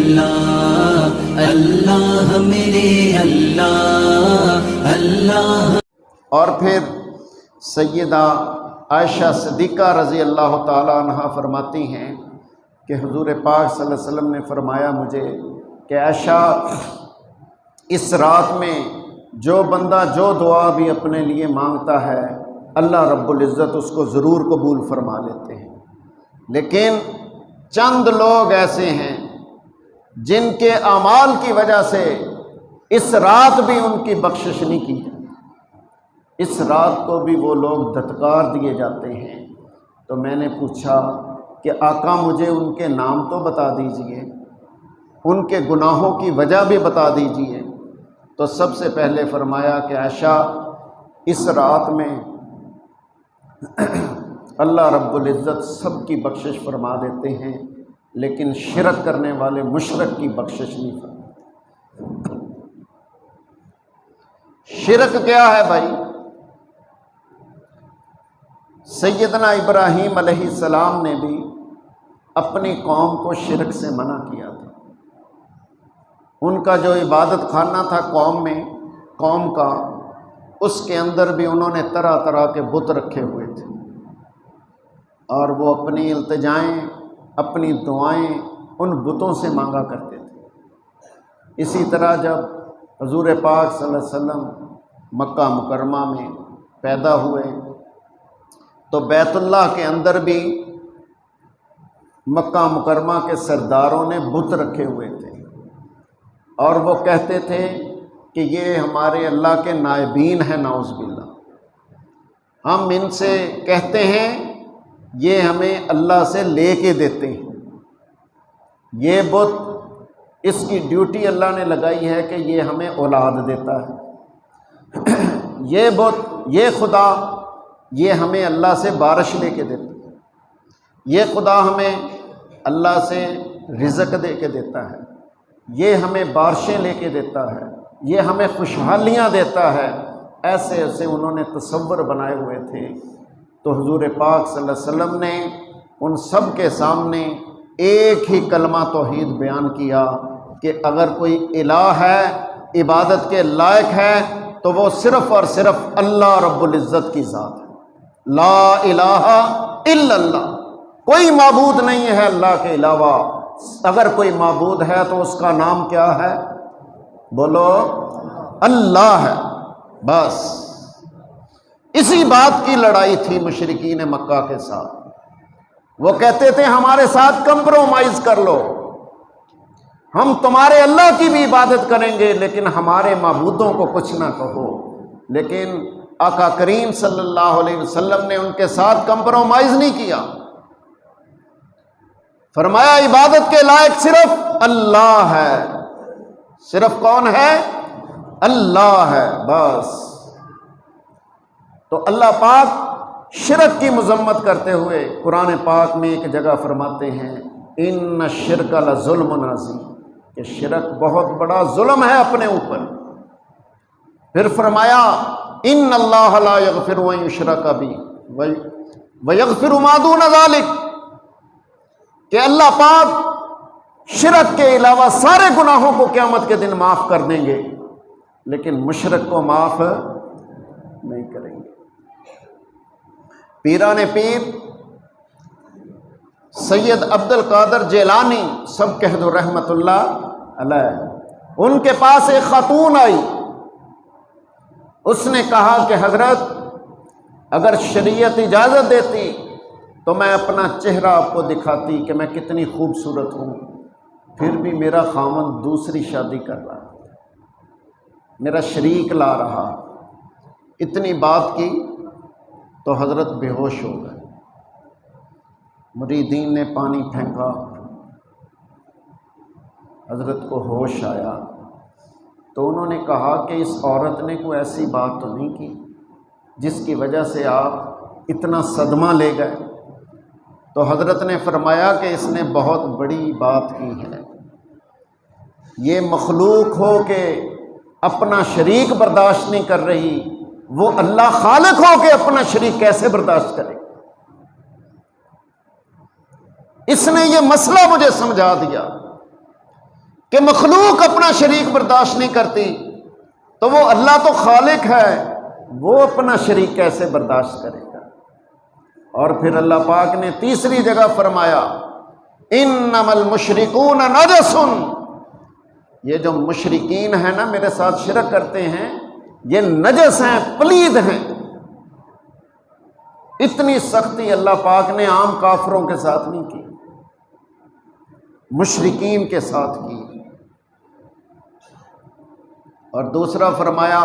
اللہ اللہ میرے اللہ اللہ۔ اور پھر سیدہ عائشہ صدیقہ رضی اللہ تعالیٰ عنہ فرماتی ہیں کہ حضور پاک صلی اللہ علیہ وسلم نے فرمایا مجھے کہ عائشہ، اس رات میں جو بندہ جو دعا بھی اپنے لیے مانگتا ہے اللہ رب العزت اس کو ضرور قبول فرما لیتے ہیں، لیکن چند لوگ ایسے ہیں جن کے اعمال کی وجہ سے اس رات بھی ان کی بخشش نہیں کی جاتی، اس رات کو بھی وہ لوگ دھتکار دیے جاتے ہیں۔ تو میں نے پوچھا کہ آقا مجھے ان کے نام تو بتا دیجئے، ان کے گناہوں کی وجہ بھی بتا دیجئے۔ تو سب سے پہلے فرمایا کہ عائشہ، اس رات میں اللہ رب العزت سب کی بخشش فرما دیتے ہیں، لیکن شرک کرنے والے مشرک کی بخشش نہیں فرماتے۔ شرک کیا ہے بھائی؟ سیدنا ابراہیم علیہ السلام نے بھی اپنی قوم کو شرک سے منع کیا تھا۔ ان کا جو عبادت خانہ تھا قوم کا، اس کے اندر بھی انہوں نے طرح طرح کے بت رکھے ہوئے تھے، اور وہ اپنی التجائیں، اپنی دعائیں ان بتوں سے مانگا کرتے تھے۔ اسی طرح جب حضور پاک صلی اللہ علیہ وسلم مکہ مکرمہ میں پیدا ہوئے تو بیت اللہ کے اندر بھی مکہ مکرمہ کے سرداروں نے بت رکھے ہوئے تھے، اور وہ کہتے تھے کہ یہ ہمارے اللہ کے نائبین ہیں، نعوذ باللہ، ہم ان سے کہتے ہیں یہ ہمیں اللہ سے لے کے دیتے ہیں، یہ بت اس کی ڈیوٹی اللہ نے لگائی ہے کہ یہ ہمیں اولاد دیتا ہے، یہ بت، یہ خدا، یہ ہمیں اللہ سے بارش لے کے دیتا ہے، یہ خدا ہمیں اللہ سے رزق دے کے دیتا ہے، یہ ہمیں بارشیں لے کے دیتا ہے، یہ ہمیں خوشحالیاں دیتا ہے۔ ایسے ایسے انہوں نے تصور بنائے ہوئے تھے۔ تو حضور پاک صلی اللہ علیہ وسلم نے ان سب کے سامنے ایک ہی کلمہ توحید بیان کیا کہ اگر کوئی الہ ہے، عبادت کے لائق ہے، تو وہ صرف اور صرف اللہ رب العزت کی ذات ہے۔ لا الہ الا اللہ، کوئی معبود نہیں ہے اللہ کے علاوہ۔ اگر کوئی معبود ہے تو اس کا نام کیا ہے؟ بولو، اللہ ہے۔ بس اسی بات کی لڑائی تھی مشرکین مکہ کے ساتھ۔ وہ کہتے تھے ہمارے ساتھ کمپرومائز کر لو، ہم تمہارے اللہ کی بھی عبادت کریں گے لیکن ہمارے معبودوں کو کچھ نہ کہو۔ لیکن آقا کریم صلی اللہ علیہ وسلم نے ان کے ساتھ کمپرومائز نہیں کیا، فرمایا عبادت کے لائق صرف اللہ ہے۔ صرف کون ہے؟ اللہ ہے، بس۔ تو اللہ پاک شرک کی مذمت کرتے ہوئے قرآن پاک میں ایک جگہ فرماتے ہیں ان الشرک لظلم عظیم، کہ شرک بہت بڑا ظلم ہے اپنے اوپر۔ پھر فرمایا ان اللہ لا یغفر ان یشرک بہ ویغفر ما دون ذلک، کہ اللہ پاک شرک کے علاوہ سارے گناہوں کو قیامت کے دن معاف کر دیں گے، لیکن مشرک کو معاف نہیں کریں گے۔ پیران پیر سید عبد القادر جیلانی سب کہہ دو رحمت اللہ علیہ، ان کے پاس ایک خاتون آئی، اس نے کہا کہ حضرت اگر شریعت اجازت دیتی تو میں اپنا چہرہ آپ کو دکھاتی کہ میں کتنی خوبصورت ہوں، پھر بھی میرا خاوند دوسری شادی کر رہا، میرا شریک لا رہا۔ اتنی بات کی تو حضرت بے ہوش ہو گئے۔ مریدین نے پانی پھینکا، حضرت کو ہوش آیا تو انہوں نے کہا کہ اس عورت نے کوئی ایسی بات تو نہیں کی جس کی وجہ سے آپ اتنا صدمہ لے گئے؟ تو حضرت نے فرمایا کہ اس نے بہت بڑی بات کی ہے۔ یہ مخلوق ہو کہ اپنا شریک برداشت نہیں کر رہی، وہ اللہ خالق ہو کے اپنا شریک کیسے برداشت کرے؟ اس نے یہ مسئلہ مجھے سمجھا دیا۔ کہ مخلوق اپنا شریک برداشت نہیں کرتی، تو وہ اللہ تو خالق ہے، وہ اپنا شریک کیسے برداشت کرے گا؟ اور پھر اللہ پاک نے تیسری جگہ فرمایا انما المشرکون نجس، یہ جو مشرکین ہیں نا، میرے ساتھ شرک کرتے ہیں، یہ نجس ہیں، پلید ہیں۔ اتنی سختی اللہ پاک نے عام کافروں کے ساتھ نہیں کی، مشرکین کے ساتھ کی۔ اور دوسرا فرمایا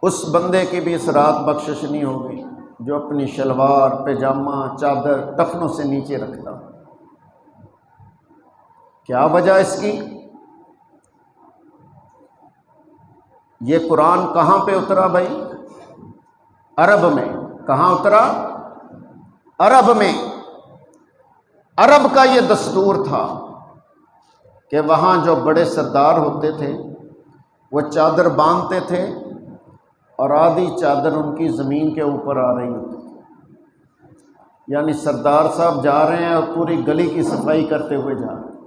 اس بندے کی بھی اس رات بخشش نہیں ہوگی جو اپنی شلوار، پیجامہ، چادر ٹخنوں سے نیچے رکھتا۔ کیا وجہ اس کی؟ یہ قرآن کہاں پہ اترا بھائی؟ عرب میں۔ کہاں اترا؟ عرب میں۔ عرب کا یہ دستور تھا کہ وہاں جو بڑے سردار ہوتے تھے وہ چادر باندھتے تھے اور آدھی چادر ان کی زمین کے اوپر آ رہی ہوتی تھی، یعنی سردار صاحب جا رہے ہیں اور پوری گلی کی صفائی کرتے ہوئے جا رہے ہیں۔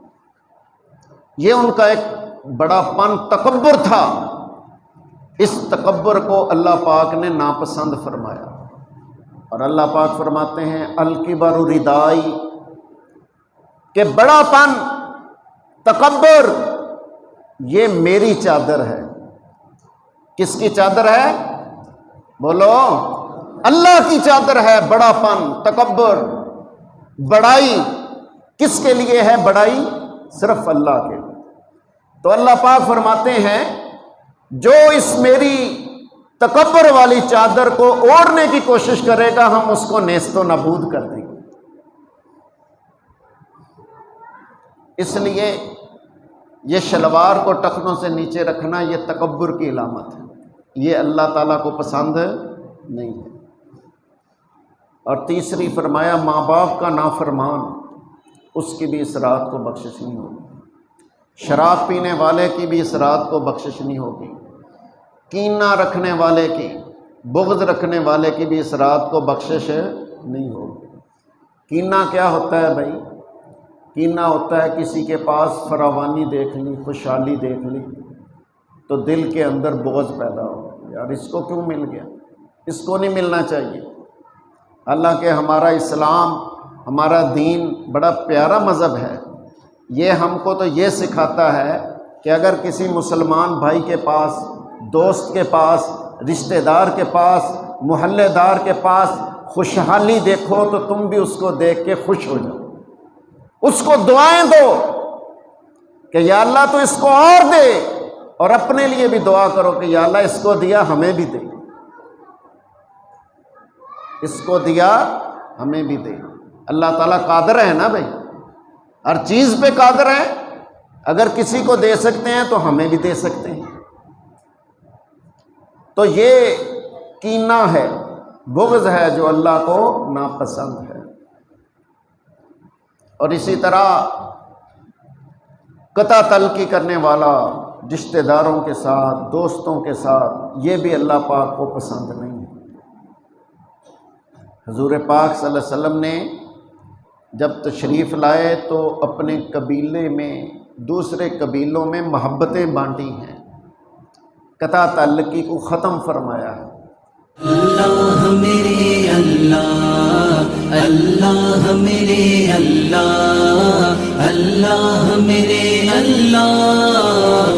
یہ ان کا ایک بڑا پن تکبر تھا۔ اس تکبر کو اللہ پاک نے ناپسند فرمایا، اور اللہ پاک فرماتے ہیں الکبر ردائی، کہ بڑا پن، تکبر یہ میری چادر ہے۔ کس کی چادر ہے؟ بولو، اللہ کی چادر ہے۔ بڑا پن، تکبر، بڑائی کس کے لیے ہے؟ بڑائی صرف اللہ کے لیے۔ تو اللہ پاک فرماتے ہیں جو اس میری تکبر والی چادر کو اوڑھنے کی کوشش کرے گا ہم اس کو نیست و نابود کر دیں گے۔ اس لیے یہ شلوار کو ٹخنوں سے نیچے رکھنا یہ تکبر کی علامت ہے، یہ اللہ تعالیٰ کو پسند نہیں ہے۔ اور تیسری فرمایا ماں باپ کا نافرمان، اس کی بھی اس رات کو بخشش نہیں ہوگی۔ شراب پینے والے کی بھی اس رات کو بخشش نہیں ہوگی۔ کینہ رکھنے والے کی، بغض رکھنے والے کی بھی اس رات کو بخشش نہیں ہوگی۔ کینہ کیا ہوتا ہے بھائی؟ کینہ ہوتا ہے کسی کے پاس فراوانی دیکھ لی، خوشحالی دیکھ لی تو دل کے اندر بغض پیدا ہو، یار اس کو کیوں مل گیا، اس کو نہیں ملنا چاہیے۔ حالانکہ ہمارا اسلام، ہمارا دین بڑا پیارا مذہب ہے، یہ ہم کو تو یہ سکھاتا ہے کہ اگر کسی مسلمان بھائی کے پاس، دوست کے پاس، رشتہ دار کے پاس، محلے دار کے پاس خوشحالی دیکھو تو تم بھی اس کو دیکھ کے خوش ہو جاؤ، اس کو دعائیں دو کہ یا اللہ تو اس کو اور دے، اور اپنے لیے بھی دعا کرو کہ یا اللہ اس کو دیا ہمیں بھی دے، اس کو دیا ہمیں بھی دے۔ اللہ تعالیٰ قادر ہے نا بھائی، ہر چیز پہ قادر ہے، اگر کسی کو دے سکتے ہیں تو ہمیں بھی دے سکتے ہیں۔ تو یہ کینہ ہے، بغض ہے جو اللہ کو ناپسند ہے۔ اور اسی طرح قطع تلقی کرنے والا رشتہ داروں کے ساتھ، دوستوں کے ساتھ، یہ بھی اللہ پاک کو پسند نہیں ہے۔ حضور پاک صلی اللہ علیہ وسلم نے جب تشریف لائے تو اپنے قبیلے میں دوسرے قبیلوں میں محبتیں بانٹی ہیں، قطع تعلقی کو ختم فرمایا ہے۔ اللہ میرے اللہ، اللہ میرے اللہ، اللہ میرے اللہ۔